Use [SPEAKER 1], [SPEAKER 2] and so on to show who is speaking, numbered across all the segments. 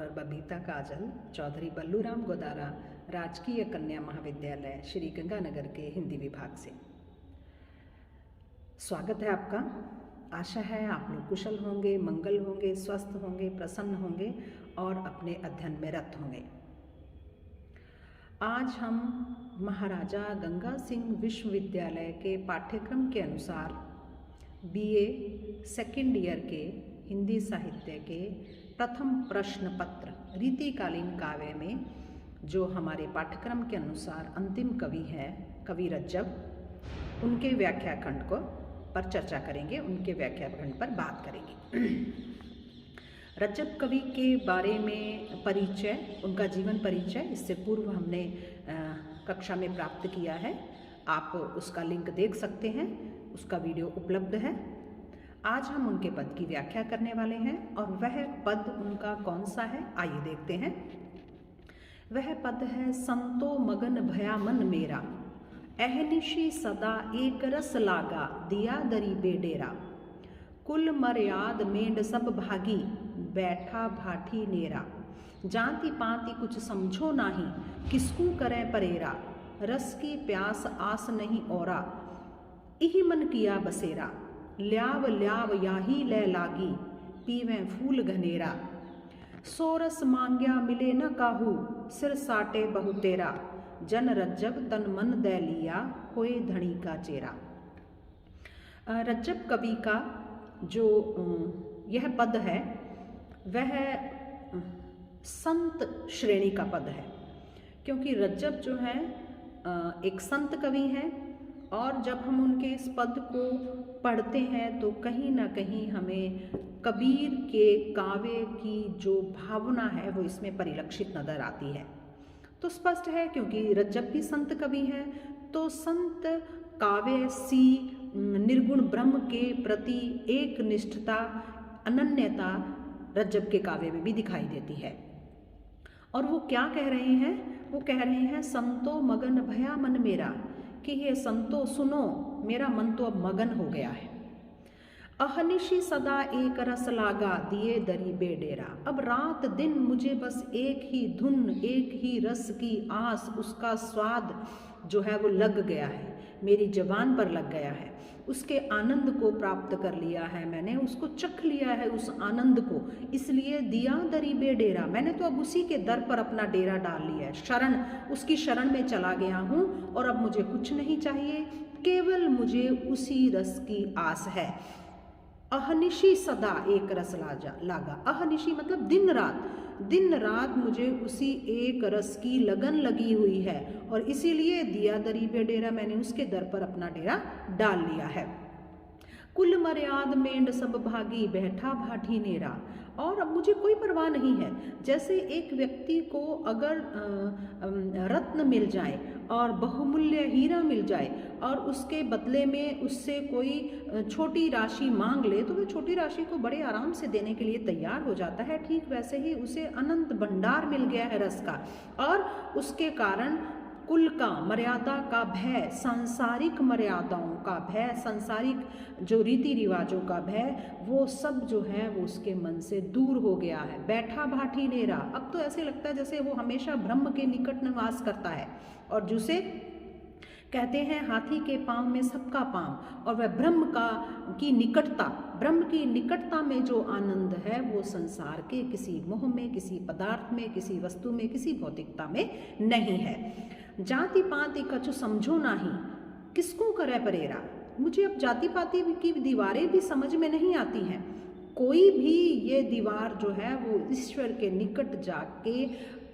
[SPEAKER 1] Doctor Babita काजल, चौधरी बल्लूराम गोदारा, राजकीय कन्या महाविद्यालय श्री गंगानगर के हिंदी विभाग से। स्वागत है आपका। आशा है आप लोग कुशल होंगे, मंगल होंगे, स्वस्थ होंगे, प्रसन्न होंगे और अपने अध्ययन में रत होंगे। आज हम महाराजा गंगा सिंह विश्वविद्यालय के पाठ्यक्रम के अनुसार बीए सेकेंड ईयर के हिंदी साहित्य के प्रथम प्रश्न पत्र रीतिकालीन काव्य में जो हमारे पाठ्यक्रम के अनुसार अंतिम कवि है कवि रज्जब, उनके व्याख्याखंड पर चर्चा करेंगे, उनके व्याख्याखंड पर बात करेंगे। रज्जब कवि के बारे में परिचय, उनका जीवन परिचय इससे पूर्व हमने कक्षा में प्राप्त किया है। आप उसका लिंक देख सकते हैं, उसका वीडियो उपलब्ध है। आज हम उनके पद की व्याख्या करने वाले हैं और वह पद उनका कौन सा है, आइए देखते हैं। वह पद है, संतो मगन भया मन मेरा, अहनिशि सदा एक रस लागा, दिया दरी बेडेरा, कुल मर्याद मेंढ सब भागी, बैठा भाठी नेरा, जाति पाति कुछ समझो नाही, किसकू करे परेरा, रस की प्यास आस नहीं औरा, इही मन किया बसेरा, ल्याव ल्याव याही ले लागी, पीवें फूल घनेरा, सोरस मांग्या मिले न काहू, सिर साटे बहु तेरा, जन रज्जब तन मन दे लिया, होए धनी का चेरा। रज्जब कवि का जो यह पद है वह संत श्रेणी का पद है, क्योंकि रज्जब जो है एक संत कवि हैं और जब हम उनके इस पद को पढ़ते हैं तो कहीं ना कहीं हमें कबीर के काव्य की जो भावना है वो इसमें परिलक्षित नजर आती है। तो स्पष्ट है, क्योंकि रज्जब भी संत कवि हैं, तो संत काव्य सी निर्गुण ब्रह्म के प्रति एक निष्ठता, अनन्यता रज्जब के काव्य में भी दिखाई देती है। और वो क्या कह रहे हैं? वो कह रहे हैं, संतो मगन भया मन मेरा, कि हे संतो सुनो, मेरा मन तो अब मगन हो गया है। अहनिशि सदा एक रस लागा, दिए दरी बेडेरा, अब रात दिन मुझे बस एक ही धुन, एक ही रस की आस, उसका स्वाद जो है वो लग गया है, मेरी जबान पर लग गया है, उसके आनंद को प्राप्त कर लिया है, मैंने उसको चख लिया है उस आनंद को, इसलिए दिया दरी बेडेरा, मैंने तो अब उसी के दर पर अपना डेरा डाल लिया है, शरण, उसकी शरण में चला गया हूँ और अब मुझे कुछ नहीं चाहिए, केवल मुझे उसी रस की आस है। अहनिशि सदा एक रस लागा, अहनिशि मतलब दिन रात, दिन रात मुझे उसी एक रस की लगन लगी हुई है और इसीलिए दिया दरी पे डेरा, मैंने उसके दर पर अपना डेरा डाल लिया है। कुल मर्याद मेंढ सब भागी, बैठा भाठी नेरा, और अब मुझे कोई परवाह नहीं है। जैसे एक व्यक्ति को अगर रत्न मिल जाए और बहुमूल्य हीरा मिल जाए और उसके बदले में उससे कोई छोटी राशि मांग ले तो वह छोटी राशि को बड़े आराम से देने के लिए तैयार हो जाता है, ठीक वैसे ही उसे अनंत भंडार मिल गया है रस का, और उसके कारण कुल का, मर्यादा का भय, सांसारिक मर्यादाओं का भय, सांसारिक जो रीति रिवाजों का भय, वो सब जो है वो उसके मन से दूर हो गया है। बैठा भाठी नेरा, अब तो ऐसे लगता है जैसे वो हमेशा ब्रह्म के निकट निवास करता है, और जिसे कहते हैं हाथी के पांव में सबका पांव, और वह ब्रह्म की निकटता, ब्रह्म की निकटता में जो आनंद है वो संसार के किसी मोह में, किसी पदार्थ में, किसी वस्तु में, किसी भौतिकता में नहीं है। जाति पाति कछु समझो नाही, किसको करे परेरा, मुझे अब जाति पाति की दीवारें भी समझ में नहीं आती हैं, कोई भी ये दीवार जो है वो ईश्वर के निकट जाके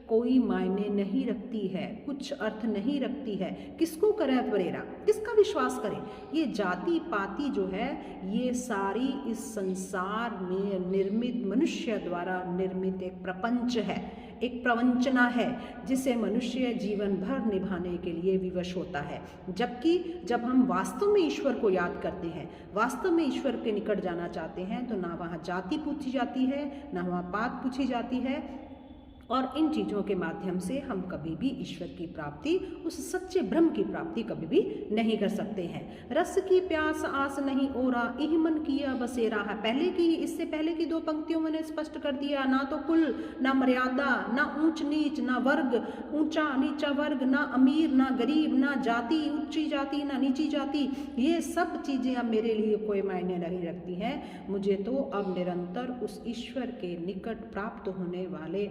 [SPEAKER 1] कोई मायने नहीं रखती है, कुछ अर्थ नहीं रखती है, किसको करे परेरा, किसका विश्वास करें। ये जाति पाति जो है ये सारी इस संसार में निर्मित, मनुष्य द्वारा निर्मित एक प्रपंच है, एक प्रवंचना है जिसे मनुष्य जीवन भर निभाने के लिए विवश होता है। जबकि जब हम वास्तव में ईश्वर को याद करते हैं, वास्तव में ईश्वर के निकट जाना चाहते हैं, तो ना वहाँ जाति पूछी जाती है, ना वहाँ पात पूछी जाती है, और इन चीज़ों के माध्यम से हम कभी भी ईश्वर की प्राप्ति, उस सच्चे ब्रह्म की प्राप्ति कभी भी नहीं कर सकते हैं। रस की प्यास आस नहीं ओरा, इह मन किया बसेरा है। इससे पहले की दो पंक्तियों मैंने स्पष्ट कर दिया, ना तो कुल, ना मर्यादा, ना ऊंच नीच, ना वर्ग, ऊंचा नीचा वर्ग, ना अमीर ना गरीब, ना जाति ऊंची जाति ना नीची जाति, ये सब चीज़ें अब मेरे लिए कोई मायने नहीं रखती हैं। मुझे तो अब निरंतर उस ईश्वर के निकट प्राप्त होने वाले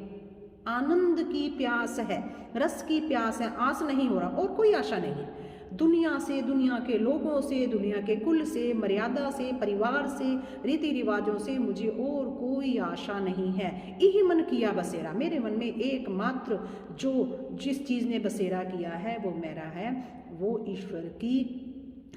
[SPEAKER 1] आनंद की प्यास है, रस की प्यास है, आस नहीं हो रहा, और कोई आशा नहीं है दुनिया से, दुनिया के लोगों से, दुनिया के कुल से, मर्यादा से, परिवार से, रीति रिवाजों से मुझे और कोई आशा नहीं है। यही मन किया बसेरा, मेरे मन में एकमात्र जिस चीज़ ने बसेरा किया है वो मेरा है, वो ईश्वर की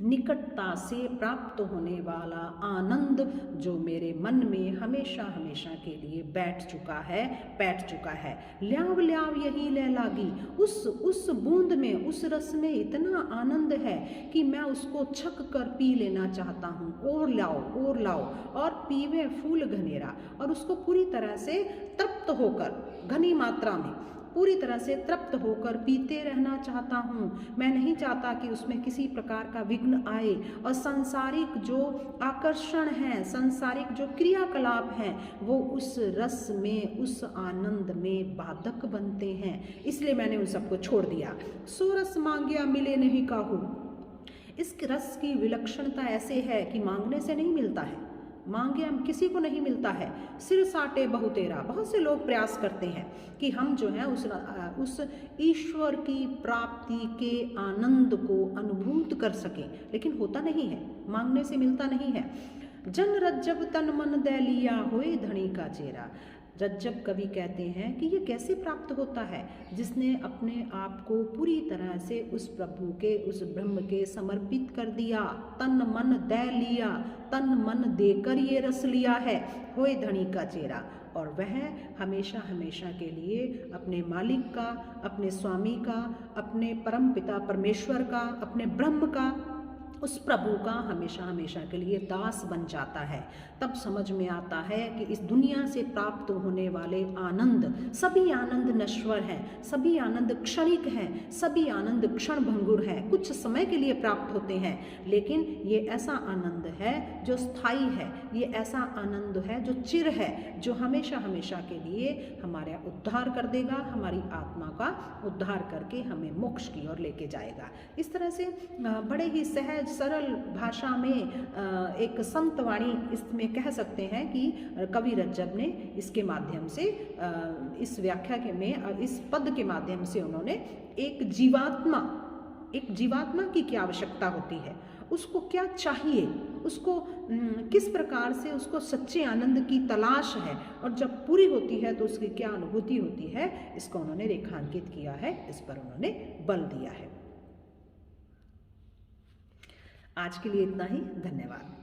[SPEAKER 1] निकटता से प्राप्त होने वाला आनंद जो मेरे मन में हमेशा हमेशा के लिए बैठ चुका है। ल्याव ल्याव यही ले लागी, उस बूंद में, उस रस में इतना आनंद है कि मैं उसको छक कर पी लेना चाहता हूँ। और लाओ और पीवे फूल घनेरा, और उसको पूरी तरह से तृप्त होकर, घनी मात्रा में पूरी तरह से तृप्त होकर पीते रहना चाहता हूँ। मैं नहीं चाहता कि उसमें किसी प्रकार का विघ्न आए, और सांसारिक जो आकर्षण हैं, सांसारिक जो क्रियाकलाप हैं, वो उस रस में, उस आनंद में बाधक बनते हैं। इसलिए मैंने उन सबको छोड़ दिया। सो रस मांगिया मिले नहीं काहू, इस रस की विलक्षणता ऐसे है कि मांगने से नहीं मिलता है, मांगे हम किसी को नहीं मिलता है। सिर साटे बहुतेरा, बहुत से लोग प्रयास करते हैं कि हम जो है उस ईश्वर की प्राप्ति के आनंद को अनुभूत कर सकें, लेकिन होता नहीं है, मांगने से मिलता नहीं है। जन रज्जब तन मन दे लिया होए धनी का चेहरा, रज्जब कवि कहते हैं कि ये कैसे प्राप्त होता है, जिसने अपने आप को पूरी तरह से उस प्रभु के, उस ब्रह्म के समर्पित कर दिया, तन मन दे लिया, तन मन देकर ये रस लिया है, होए धनी का चेहरा, और वह हमेशा हमेशा के लिए अपने मालिक का, अपने स्वामी का, अपने परम पिता परमेश्वर का, अपने ब्रह्म का, उस प्रभु का हमेशा हमेशा के लिए दास बन जाता है। तब समझ में आता है कि इस दुनिया से प्राप्त होने वाले आनंद, सभी आनंद नश्वर हैं, सभी आनंद क्षणिक हैं, सभी आनंद क्षण भंगुर है, कुछ समय के लिए प्राप्त होते हैं, लेकिन ये ऐसा आनंद है जो स्थायी है, ये ऐसा आनंद है जो चिर है, जो हमेशा हमेशा के लिए हमारा उद्धार कर देगा, हमारी आत्मा का उद्धार करके हमें मोक्ष की ओर लेके जाएगा। इस तरह से बड़े ही सहज सरल भाषा में एक संत वाणी इसमें कह सकते हैं कि कवि रज्जब ने इसके माध्यम से, इस व्याख्या के में, इस पद के माध्यम से उन्होंने एक जीवात्मा की क्या आवश्यकता होती है, उसको क्या चाहिए, उसको किस प्रकार से उसको सच्चे आनंद की तलाश है, और जब पूरी होती है तो उसकी क्या अनुभूति होती है, इसको उन्होंने रेखांकित किया है, इस पर उन्होंने बल दिया है। आज के लिए इतना ही, धन्यवाद।